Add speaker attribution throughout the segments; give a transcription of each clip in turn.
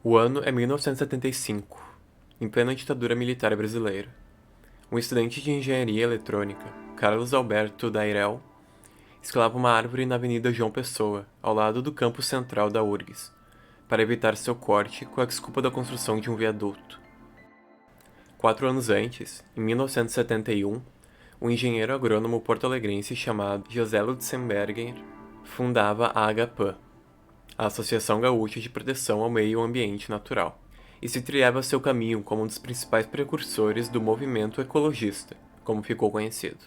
Speaker 1: O ano é 1975, em plena ditadura militar brasileira. Um estudante de engenharia eletrônica, Carlos Alberto Dairel, escalava uma árvore na Avenida João Pessoa, ao lado do campus central da URGS, para evitar seu corte com a desculpa da construção de um viaduto. 4 anos antes, em 1971, um engenheiro agrônomo porto-alegrense chamado José Lutzenberger fundava a AGAPAN, a Associação Gaúcha de Proteção ao Meio Ambiente Natural, e se trilhava seu caminho como um dos principais precursores do movimento ecologista, como ficou conhecido.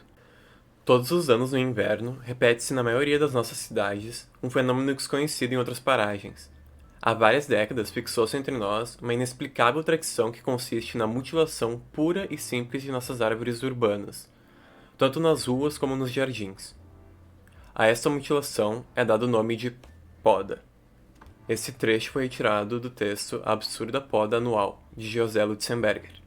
Speaker 1: Todos os anos no inverno, repete-se na maioria das nossas cidades um fenômeno desconhecido em outras paragens. Há várias décadas fixou-se entre nós uma inexplicável tradição que consiste na mutilação pura e simples de nossas árvores urbanas, tanto nas ruas como nos jardins. A esta mutilação é dado o nome de poda. Esse trecho foi retirado do texto A Absurda Poda Anual, de José Lutzenberger.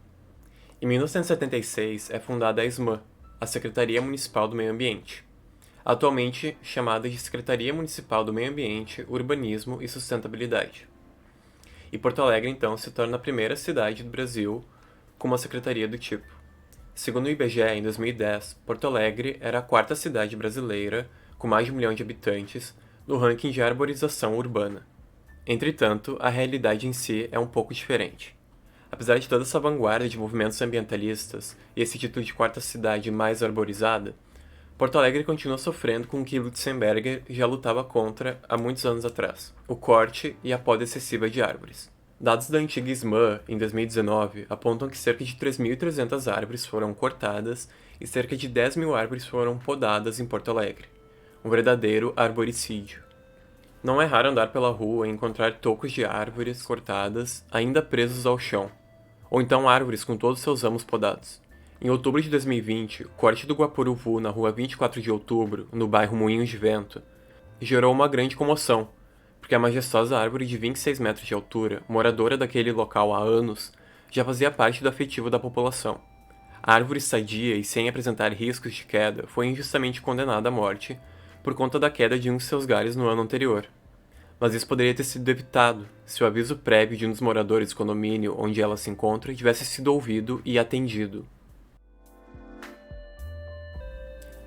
Speaker 1: Em 1976 é fundada a SMAN, a Secretaria Municipal do Meio Ambiente, atualmente chamada de Secretaria Municipal do Meio Ambiente, Urbanismo e Sustentabilidade. E Porto Alegre, então, se torna a primeira cidade do Brasil com uma secretaria do tipo. Segundo o IBGE, em 2010, Porto Alegre era a quarta cidade brasileira, com mais de 1 milhão de habitantes, no ranking de arborização urbana. Entretanto, a realidade em si é um pouco diferente. Apesar de toda essa vanguarda de movimentos ambientalistas e esse título de quarta cidade mais arborizada, Porto Alegre continua sofrendo com o que Lutzenberger já lutava contra há muitos anos atrás: o corte e a poda excessiva de árvores. Dados da antiga SMAN, em 2019, apontam que cerca de 3.300 árvores foram cortadas e cerca de 10 mil árvores foram podadas em Porto Alegre. Um verdadeiro arboricídio. Não é raro andar pela rua e encontrar tocos de árvores cortadas ainda presos ao chão, ou então árvores com todos seus ramos podados. Em outubro de 2020, o corte do Guaporuvu na rua 24 de outubro, no bairro Moinhos de Vento, gerou uma grande comoção, porque a majestosa árvore de 26 metros de altura, moradora daquele local há anos, já fazia parte do afetivo da população. A árvore sadia e sem apresentar riscos de queda foi injustamente condenada à morte por conta da queda de um de seus galhos no ano anterior. Mas isso poderia ter sido evitado se o aviso prévio de um dos moradores do condomínio onde ela se encontra tivesse sido ouvido e atendido.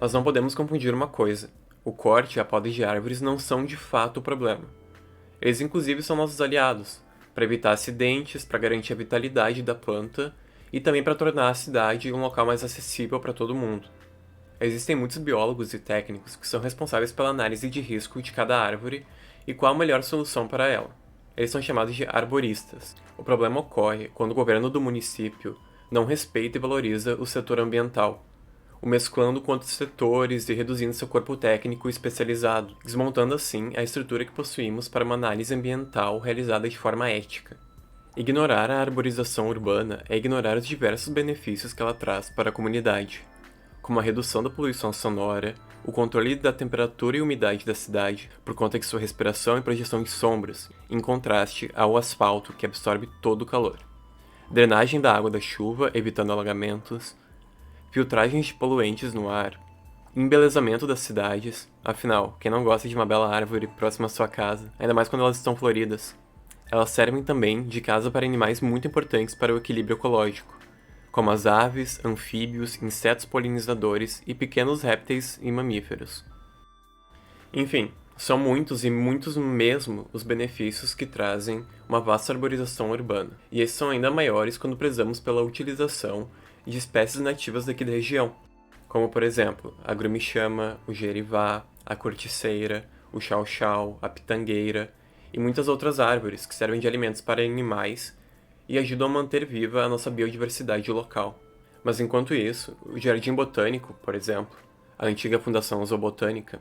Speaker 1: Nós não podemos confundir uma coisa: o corte e a poda de árvores não são de fato o problema. Eles inclusive são nossos aliados, para evitar acidentes, para garantir a vitalidade da planta e também para tornar a cidade um local mais acessível para todo mundo. Existem muitos biólogos e técnicos que são responsáveis pela análise de risco de cada árvore e qual a melhor solução para ela. Eles são chamados de arboristas. O problema ocorre quando o governo do município não respeita e valoriza o setor ambiental, o mesclando com outros setores e reduzindo seu corpo técnico especializado, desmontando assim a estrutura que possuímos para uma análise ambiental realizada de forma ética. Ignorar a arborização urbana é ignorar os diversos benefícios que ela traz para a comunidade, como a redução da poluição sonora, o controle da temperatura e umidade da cidade por conta de sua respiração e projeção de sombras, em contraste ao asfalto que absorve todo o calor. Drenagem da água da chuva, evitando alagamentos, filtragens de poluentes no ar, embelezamento das cidades. Afinal, quem não gosta de uma bela árvore próxima à sua casa, ainda mais quando elas estão floridas? Elas servem também de casa para animais muito importantes para o equilíbrio ecológico, como as aves, anfíbios, insetos polinizadores e pequenos répteis e mamíferos. Enfim, são muitos e muitos mesmo os benefícios que trazem uma vasta arborização urbana, e esses são ainda maiores quando prezamos pela utilização de espécies nativas daqui da região, como por exemplo a grumichama, o gerivá, a corticeira, o chau-chau, a pitangueira e muitas outras árvores que servem de alimentos para animais e ajudam a manter viva a nossa biodiversidade local. Mas enquanto isso, o Jardim Botânico, por exemplo, a antiga Fundação Zoobotânica,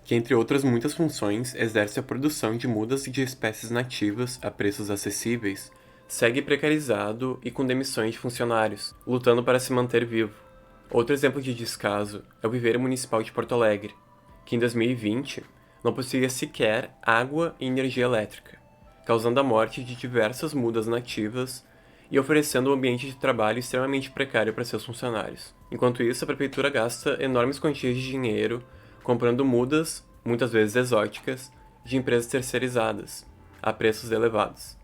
Speaker 1: que entre outras muitas funções exerce a produção de mudas de espécies nativas a preços acessíveis, segue precarizado e com demissões de funcionários, lutando para se manter vivo. Outro exemplo de descaso é o Viveiro Municipal de Porto Alegre, que em 2020 não possuía sequer água e energia elétrica, causando a morte de diversas mudas nativas e oferecendo um ambiente de trabalho extremamente precário para seus funcionários. Enquanto isso, a prefeitura gasta enormes quantias de dinheiro comprando mudas, muitas vezes exóticas, de empresas terceirizadas, a preços elevados.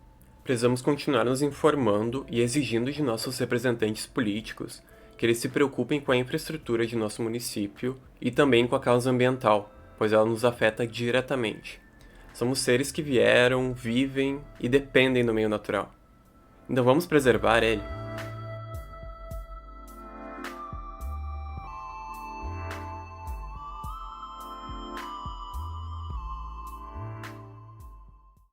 Speaker 1: Precisamos continuar nos informando e exigindo de nossos representantes políticos que eles se preocupem com a infraestrutura de nosso município e também com a causa ambiental, pois ela nos afeta diretamente. Somos seres que vieram, vivem e dependem do meio natural. Então vamos preservar ele.